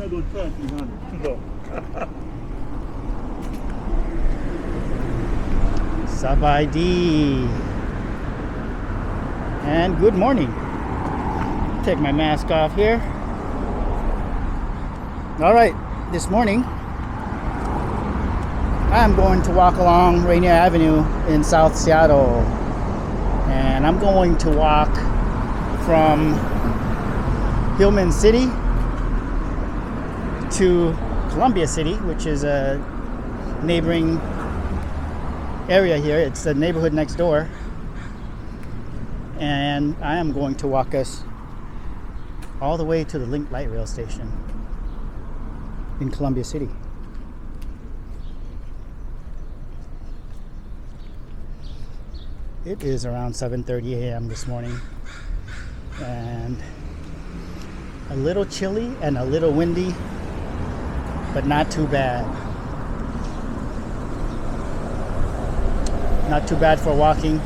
I don't try 300. Too low. Sabaydi. And good morning. Take my mask off here. All right, this morning I'm going to walk along Rainier Avenue in South Seattle. And I'm going to walk from Hillman City to Columbia City, which is a neighboring area here. It's the neighborhood next door. And I am going to walk us all the way to the Link Light Rail Station in Columbia City. It is around 7:30 a.m. this morning, and a little chilly and a little windy, but not too bad. Not too bad for walking.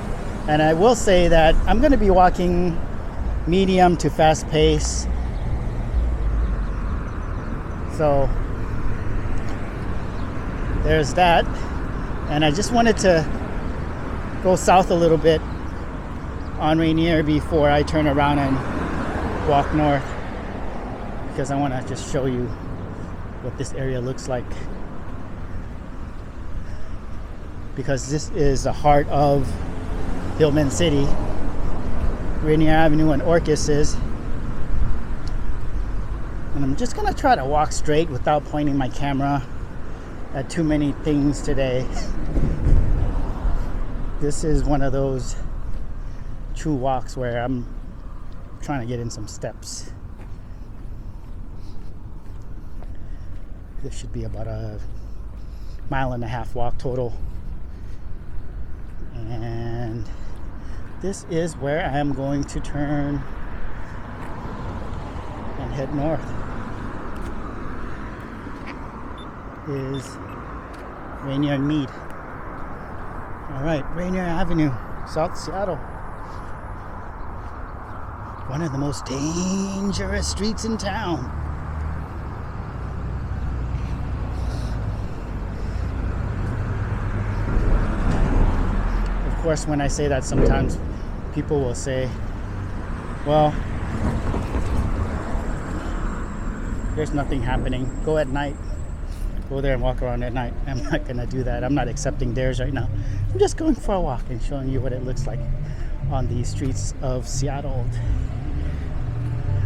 And I will say that I'm going to be walking medium to fast pace. So there's that. And I just wanted to go south a little bit on Rainier before I turn around and walk north, because I want to just show you what this area looks like, because this is the heart of Hillman City. Rainier Avenue and Orcas is. And I'm just gonna try to walk straight without pointing my camera at too many things today. This is one of those true walks where I'm trying to get in some steps. This should be about a 1.5 mile walk total. And this is where I am going to turn and head north. Is Rainier and Mead. Alright, Rainier Avenue, South Seattle. One of the most dangerous streets in town. Of course, when I say that, sometimes people will say, well, there's nothing happening. Go at night. Go there and walk around at night. I'm not going to do that. I'm not accepting theirs right now. I'm just going for a walk and showing you what it looks like on the streets of Seattle.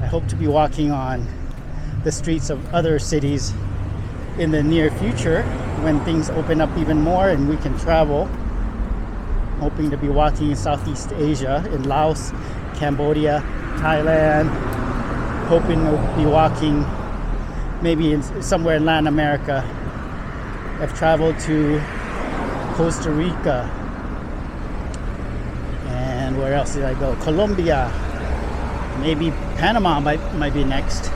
I hope to be walking on the streets of other cities in the near future when things open up even more and we can travel. Hoping to be walking in Southeast Asia, in Laos, Cambodia, Thailand. Hoping to be walking maybe somewhere in Latin America. I've traveled to Costa Rica. And where else did I go? Colombia. Maybe Panama might be next.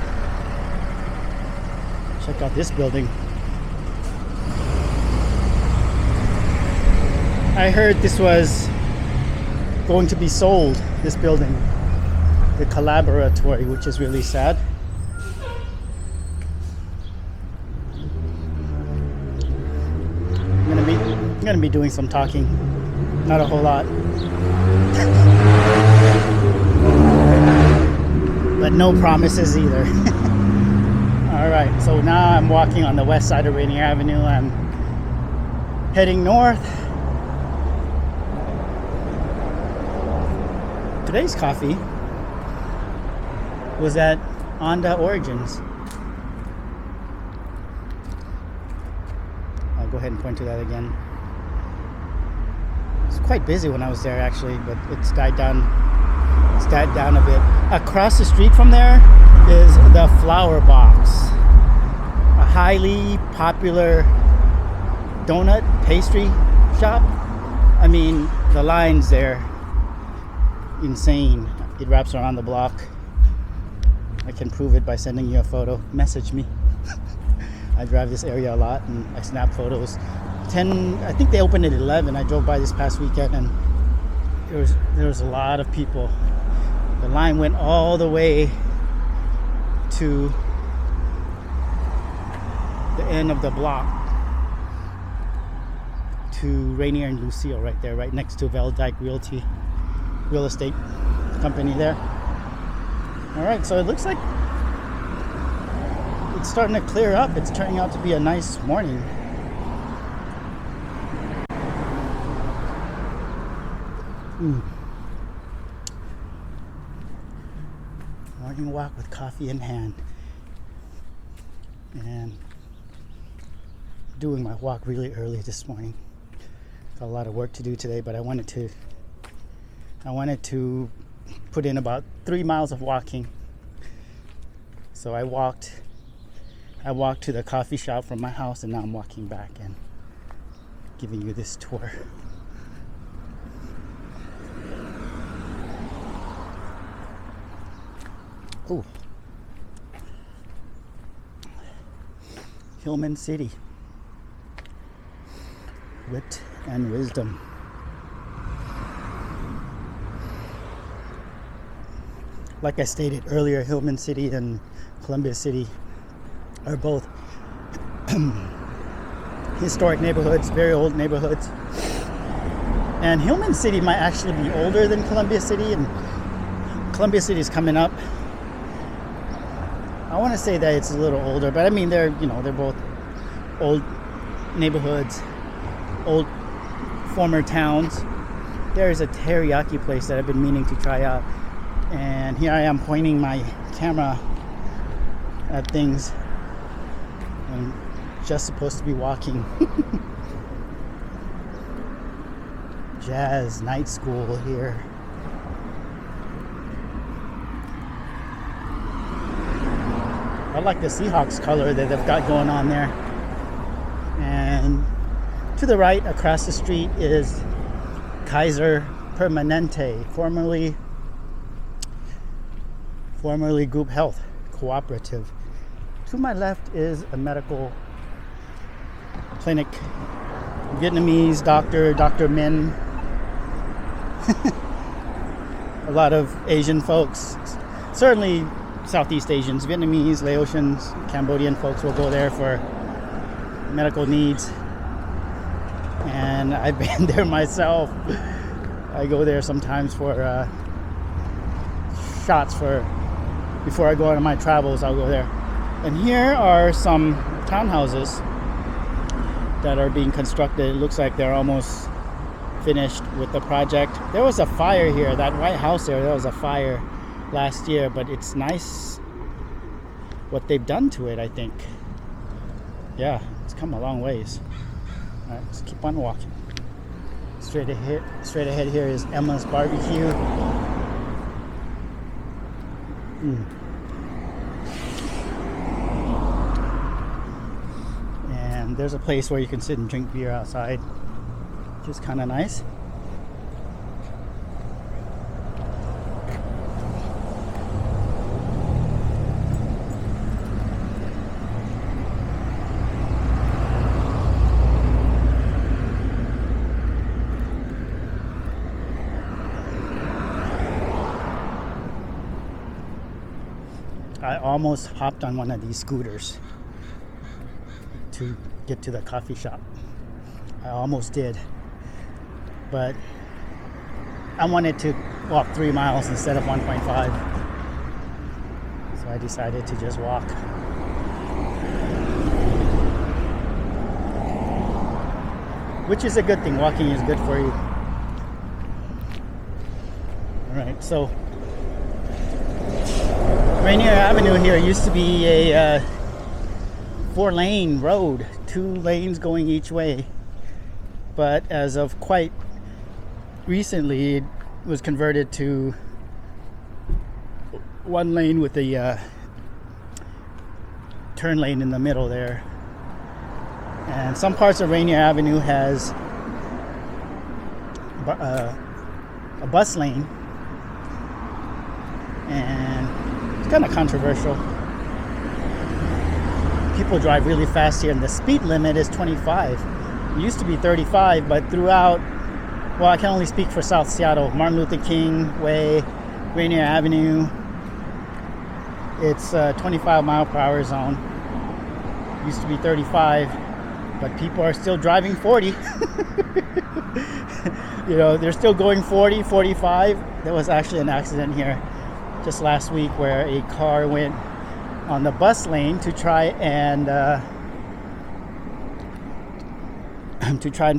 Check out this building. I heard this was going to be sold, this building, the Collaboratory, which is really sad. I'm gonna be doing some talking, not a whole lot, but no promises either. All right, so now I'm walking on the west side of Rainier Avenue. I'm heading north. Today's coffee was at Onda Origins. I'll go ahead and point to that again. It's quite busy when I was there actually, but it's died down. It's died down a bit. Across the street from there is the Flower Box, a highly popular donut pastry shop. I mean, the lines there, insane. It wraps around the block. I can prove it by sending you a photo. Message me. I drive this area a lot and I snap photos. I think they opened at 11. I drove by this past weekend and there was a lot of people. The line went all the way to the end of the block to Rainier and Lucille right there, right next to Veldyke Realty, real estate company there. All right, so it looks like it's starting to clear up. It's turning out to be a nice morning. Morning walk with coffee in hand. And doing my walk really early this morning. Got a lot of work to do today, but I wanted to put in about 3 miles of walking. So I walked to the coffee shop from my house, and now I'm walking back and giving you this tour. Oh, Hillman City, wit and wisdom. Like I stated earlier, Hillman City and Columbia City are both historic neighborhoods, very old neighborhoods. And Hillman City might actually be older than Columbia City, and Columbia City is coming up. I want to say that it's a little older, but I mean they're both old neighborhoods, old former towns. There is a teriyaki place that I've been meaning to try out, and here I am pointing my camera at things. I'm just supposed to be walking. Jazz night school here. I like the Seahawks color that they've got going on there. And to the right, across the street, is Kaiser Permanente, formerly Group Health Cooperative. To my left is a medical clinic. Vietnamese doctor, Dr. Min. A lot of Asian folks, certainly Southeast Asians, Vietnamese, Laotians, Cambodian folks will go there for medical needs. And I've been there myself. I go there sometimes for shots before I go on my travels. I'll go there. And here are some townhouses that are being constructed. It looks like they're almost finished with the project. There was a fire here, that White House there was a fire last year, but it's nice what they've done to it, I think. Yeah, it's come a long ways. All right, let's keep on walking. Straight ahead here is Emma's Barbecue. And there's a place where you can sit and drink beer outside, which is kind of nice. I almost hopped on one of these scooters to get to the coffee shop. I almost did. But I wanted to walk 3 miles instead of 1.5. So I decided to just walk. Which is a good thing. Walking is good for you. Alright, so Rainier Avenue here used to be a 4-lane road, 2 lanes going each way. But as of quite recently, it was converted to 1 lane with a turn lane in the middle there. And some parts of Rainier Avenue has a bus lane, and it's kind of controversial. People drive really fast here, and the speed limit is 25. It used to be 35, but throughout, well, I can only speak for South Seattle, Martin Luther King Way, Rainier Avenue, it's a 25 mile per hour zone. Used to be 35, but people are still driving 40. You know, they're still going 40, 45. There was actually an accident here just last week where a car went on the bus lane to try and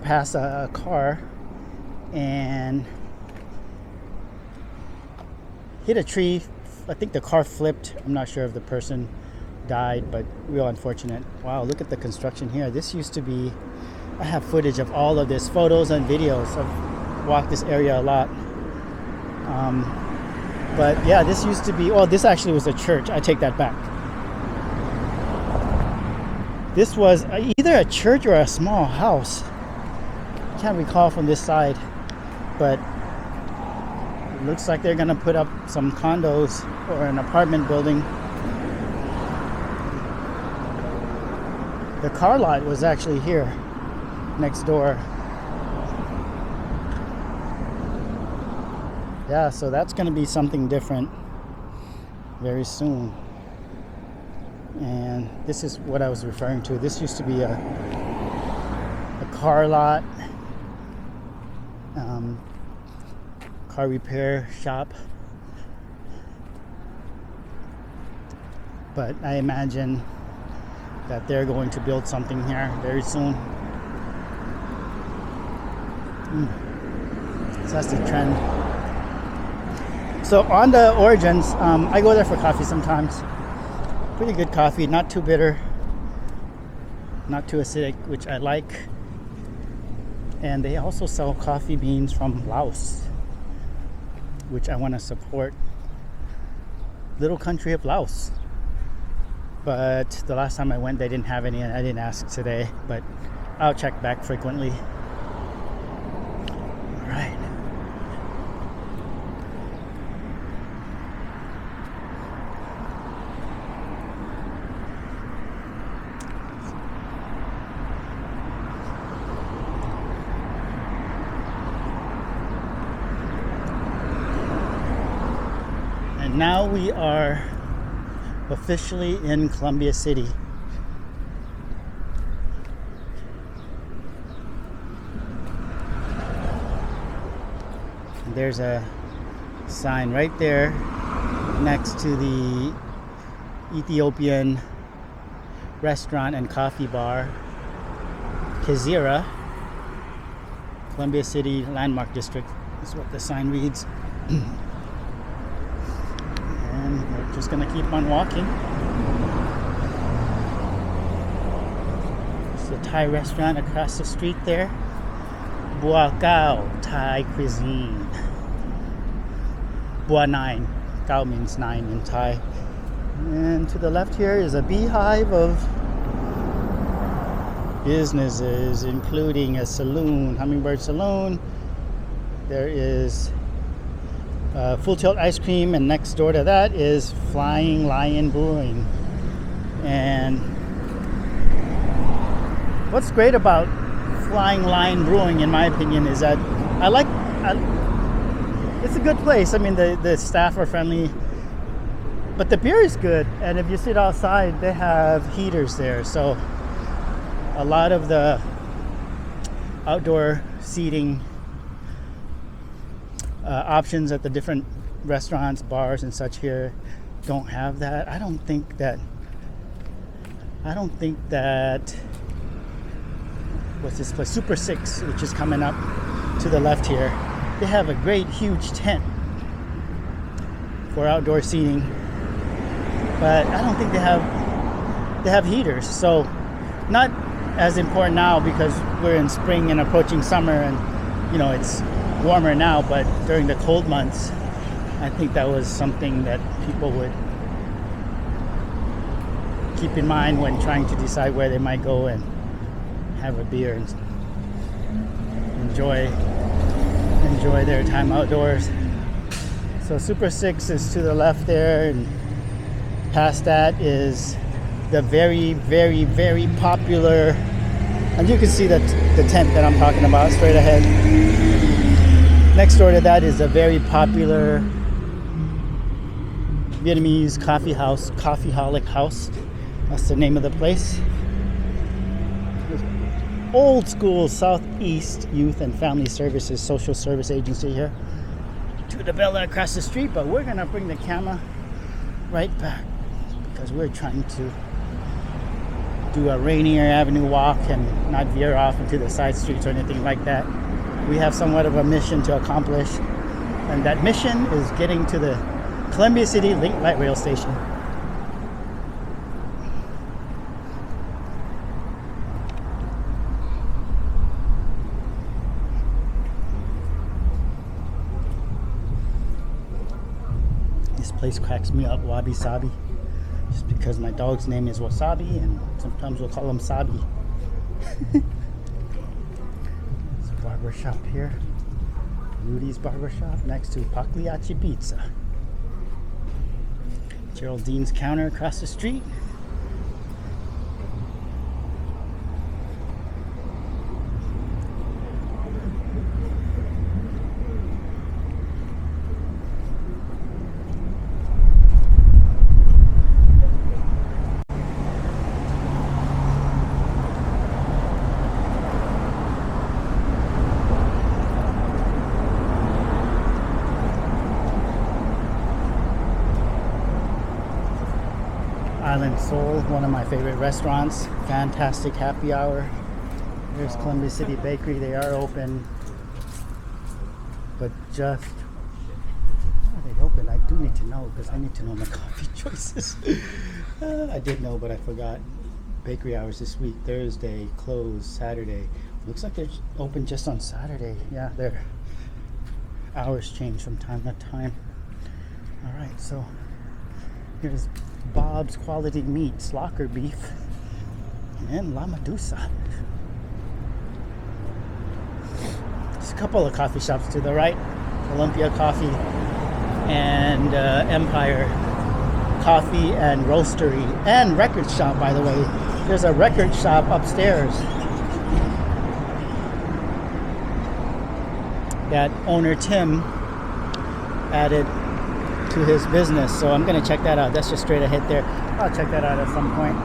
pass a car and hit a tree. I think the car flipped. I'm not sure if the person died, but real unfortunate. Wow, look at the construction here. This used to be, I have footage of all of this, photos and videos. I've walked this area a lot. But yeah, this used to be, oh, this actually was a church. I take that back. This was either a church or a small house. Can't recall from this side, but it looks like they're gonna put up some condos or an apartment building. The car lot was actually here next door. Yeah, so that's gonna be something different very soon. And this is what I was referring to. This used to be a car lot, car repair shop. But I imagine that they're going to build something here very soon. So that's the trend. So Onda Origins, I go there for coffee sometimes. Pretty good coffee, not too bitter, not too acidic, which I like. And they also sell coffee beans from Laos, which I want to support. Little country of Laos. But the last time I went, they didn't have any, and I didn't ask today, but I'll check back frequently. All right. And now we are officially in Columbia City. And there's a sign right there next to the Ethiopian restaurant and coffee bar, Kizira, Columbia City Landmark District. That's what the sign reads. And we're just gonna keep on walking. There's a Thai restaurant across the street there. Bua Kao Thai cuisine. Bua 9. Kao means 9 in Thai. And to the left here is a beehive of businesses, including a saloon, Hummingbird Saloon. There is Full Tilt Ice Cream, and next door to that is Flying Lion Brewing. And what's great about Flying Lion Brewing, in my opinion, is that it's a good place. I mean, the staff are friendly, but the beer is good. And if you sit outside, they have heaters there, so a lot of the outdoor seating options at the different restaurants, bars, and such here don't have that. I don't think that what's this place, Super 6, which is coming up to the left here, they have a great huge tent for outdoor seating, but I don't think they have heaters. So not as important now because we're in spring and approaching summer, and you know it's warmer now, but during the cold months I think that was something that people would keep in mind when trying to decide where they might go and have a beer and enjoy their time outdoors. So Super 6 is to the left there, and past that is the very, very, very popular, and you can see the tent that I'm talking about straight ahead. Next door to that is a very popular Vietnamese coffee house, Coffeeholic House. That's the name of the place. old school Southeast Youth and Family Services social service agency here to the Bella across the street, but we're gonna bring the camera right back because we're trying to do a Rainier Avenue walk and not veer off into the side streets or anything like that. We have somewhat of a mission to accomplish, and that mission is getting to the Columbia City Link Light Rail Station. This place cracks me up, Wabi Sabi. Just because my dog's name is Wasabi, and sometimes we'll call him Sabi. It's a barber shop here. Rudy's Barber Shop next to Pagliacci Pizza. Geraldine's Counter across the street. Island Soul, one of my favorite restaurants. Fantastic happy hour. There's Columbia City Bakery. They are open, but just are they open? I do need to know because I need to know my coffee choices. I did know, but I forgot. Bakery hours this week: Thursday closed, Saturday. Looks like they're open just on Saturday. Yeah, their hours change from time to time. All right, so here's Bob's Quality Meats, Locker Beef, and La Medusa. There's a couple of coffee shops to the right. Olympia Coffee and Empire Coffee and Roastery and Record Shop, by the way. There's a record shop upstairs that owner Tim added to his business, so I'm gonna check that out. That's just straight ahead there. I'll check that out at some point.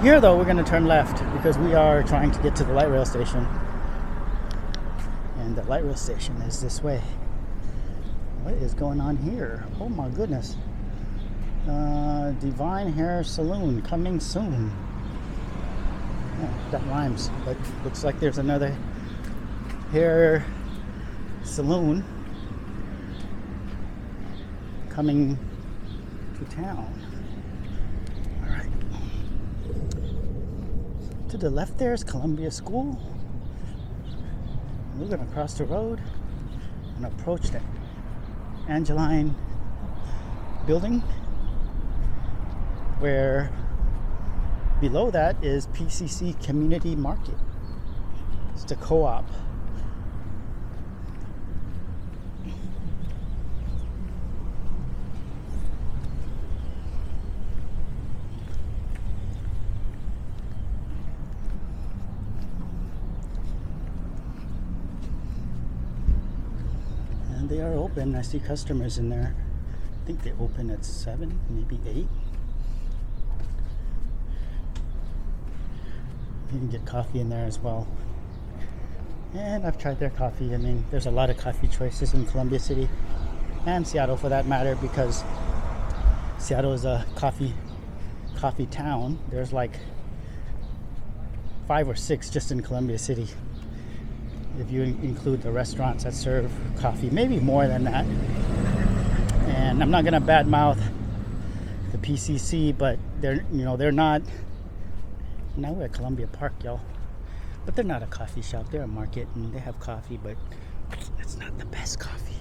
Here though, we're gonna turn left because we are trying to get to the light rail station, and the light rail station is this way. What is going on here? Oh my goodness. Divine Hair Saloon coming soon. Oh, that rhymes, but looks like there's another hair saloon coming to town. All right. To the left there is Columbia School. We're gonna cross the road and approach the Angeline building, where below that is PCC Community Market. It's the co-op. They are open. I see customers in there. I think they open at 7, maybe 8. You can get coffee in there as well. And I've tried their coffee. I mean, there's a lot of coffee choices in Columbia City and Seattle for that matter, because Seattle is a coffee town. There's like 5 or 6 just in Columbia City, if you include the restaurants that serve coffee, maybe more than that. And I'm not gonna badmouth the PCC, but they're not. Now we're at Columbia Park, y'all, but they're not a coffee shop. They're a market, and they have coffee, but it's not the best coffee.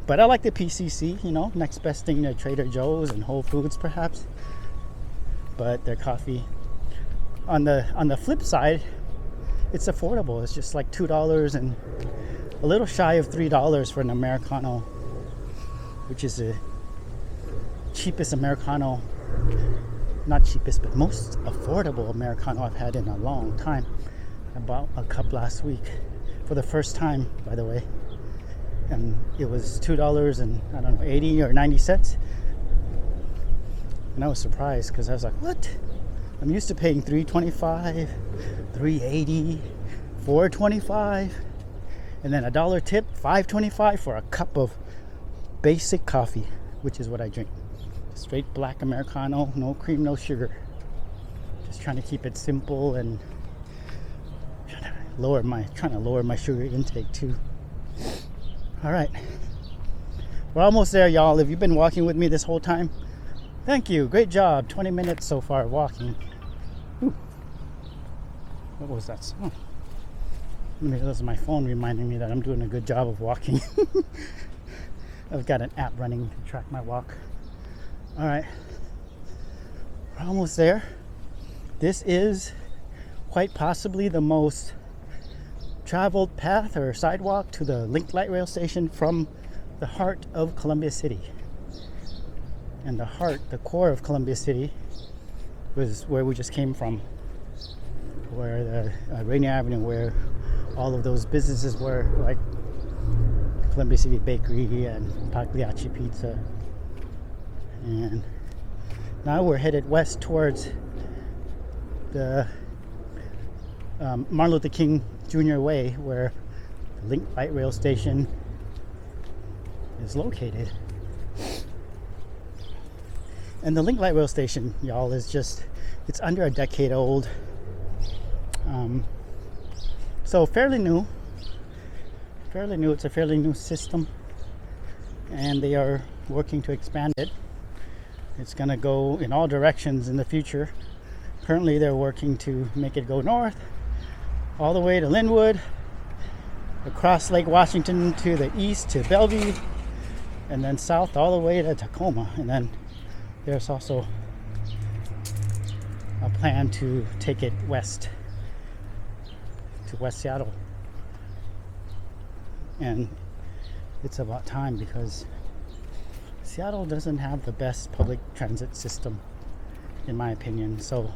But I like the PCC. Next best thing to Trader Joe's and Whole Foods, perhaps. But their coffee, on the flip side, it's affordable. It's just like $2 and a little shy of $3 for an Americano, which is the cheapest Americano, not cheapest, but most affordable Americano I've had in a long time. I bought a cup last week for the first time, by the way, and it was $2 and I don't know, 80 or 90 cents. And I was surprised because I was like, what? I'm used to paying $3.25 $3.80, $4.25, and then $1 tip, $5.25 for a cup of basic coffee, which is what I drink. Straight black Americano, no cream, no sugar. Just trying to keep it simple and trying to lower my sugar intake too. All right, we're almost there, y'all. If you've been walking with me this whole time, thank you. Great job. 20 minutes so far walking. Ooh. What was that song? Maybe that was my phone reminding me that I'm doing a good job of walking. I've got an app running to track my walk. All right, we're almost there. This is quite possibly the most traveled path or sidewalk to the Link Light Rail Station from the heart of Columbia City. And the core of Columbia City was where we just came from, where the Rainier Avenue, where all of those businesses were, like Columbia City Bakery and Pagliacci Pizza. And now we're headed west towards the Martin Luther King Jr. Way, where the Link Light Rail Station is located. And the Link Light Rail Station, y'all, is it's under a decade old. So fairly new. It's a fairly new system, and they are working to expand it. It's going to go in all directions in the future. Currently, they're working to make it go north, all the way to Linwood, across Lake Washington to the east to Bellevue, and then south all the way to Tacoma. And then there's also a plan to take it west to West Seattle. And it's about time, because Seattle doesn't have the best public transit system, in my opinion. So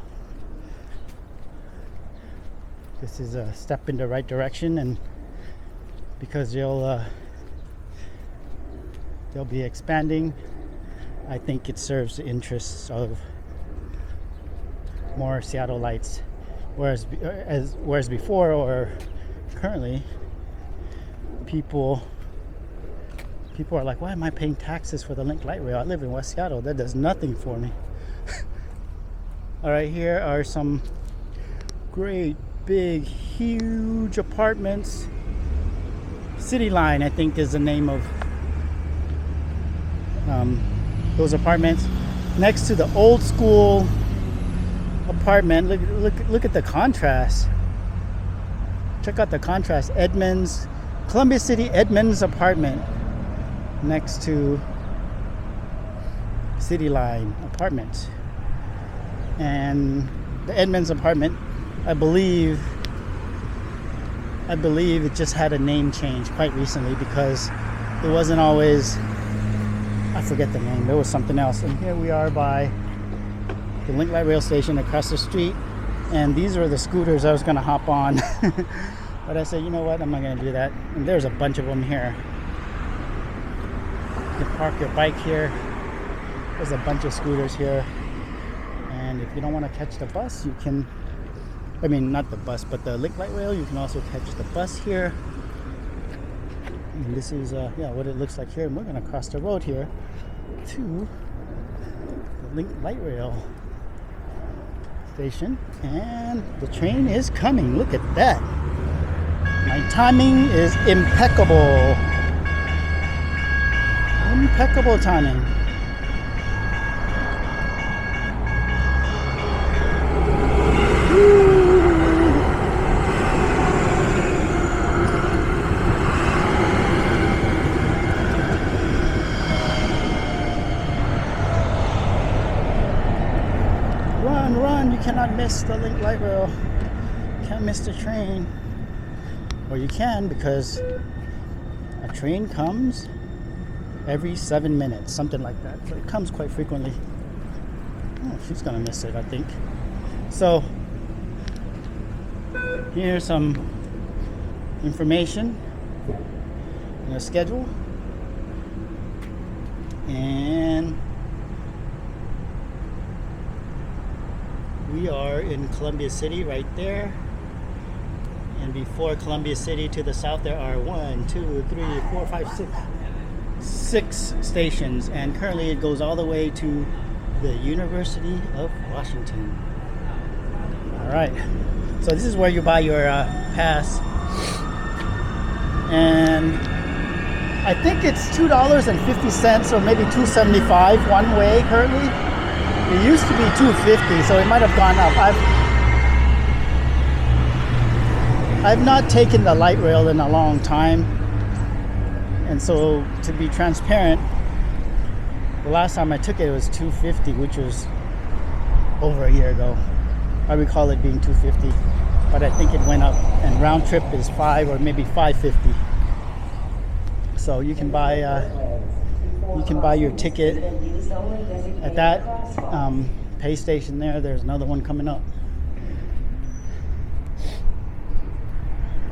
this is a step in the right direction, and because they'll be expanding, I think it serves the interests of more Seattleites, whereas before, or currently, people are like, why am I paying taxes for the Link Light Rail? I live in West Seattle. That does nothing for me. All right, here are some great, big, huge apartments. City Line, I think, is the name of those apartments. Next to the old school apartment. Look at the contrast. Check out the contrast. Columbia City Edmonds apartment next to City Line apartment. And the Edmonds apartment, I believe it just had a name change quite recently, because it wasn't always, I forget the name, there was something else. And here we are by the Link Light Rail Station across the street, and these are the scooters I was going to hop on. But I said, you know what, I'm not going to do that. And there's a bunch of them here. You can park your bike here. There's a bunch of scooters here. And if you don't want to catch the bus, you can, I mean, not the bus, but the Link Light Rail, you can also catch the bus here. And this is, what it looks like here. And we're going to cross the road here to the Link Light Rail Station. And the train is coming. Look at that. My timing is impeccable. Impeccable timing. Run, you cannot miss the Link Light Rail. You can't miss the train. Or you can, because a train comes every 7 minutes, something like that. So it comes quite frequently. Oh, she's gonna miss it, I think. So here's some information and a schedule. And we are in Columbia City right there. And before Columbia City to the south, there are 6 stations. And currently it goes all the way to the University of Washington. All right. So this is where you buy your pass. And I think it's $2.50 or maybe $2.75 one way currently. It used to be $2.50, so it might have gone up. I've not taken the light rail in a long time, and so to be transparent, the last time I took it was $2.50, which was over a year ago. I recall it being $2.50, but I think it went up, and round trip is $5 or maybe $5.50. So you can buy your ticket at that pay station there. There's another one coming up.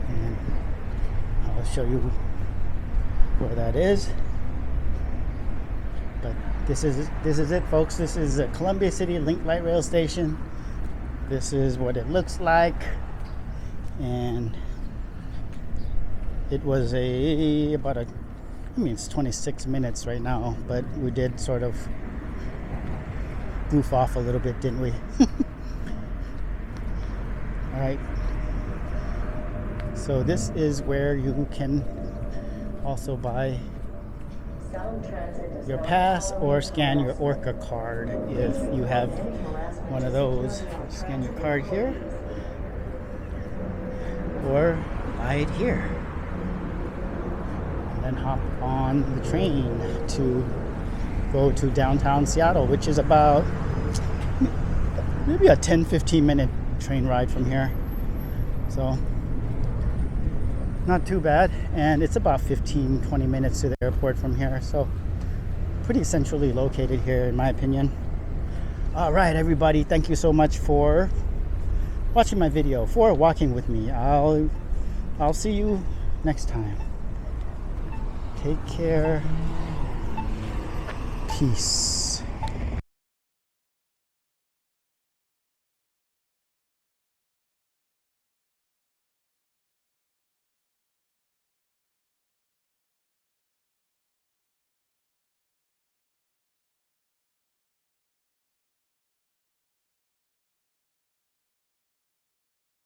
And I'll show you where that is. But this is it, folks. This is the Columbia City Link Light Rail Station. This is what it looks like. And it was it's 26 minutes right now, but we did sort of goof off a little bit, didn't we? All right. So this is where you can also buy your pass or scan your Orca card if you have one of those. Scan your card here or buy it here. Then hop on the train to go to downtown Seattle, which is about maybe a 10-15 minute train ride from here. So not too bad, and it's about 15-20 minutes to the airport from here, so pretty centrally located here in my opinion. All right, everybody, thank you so much for watching my video, for walking with me. I'll see you next time. Take care. Peace.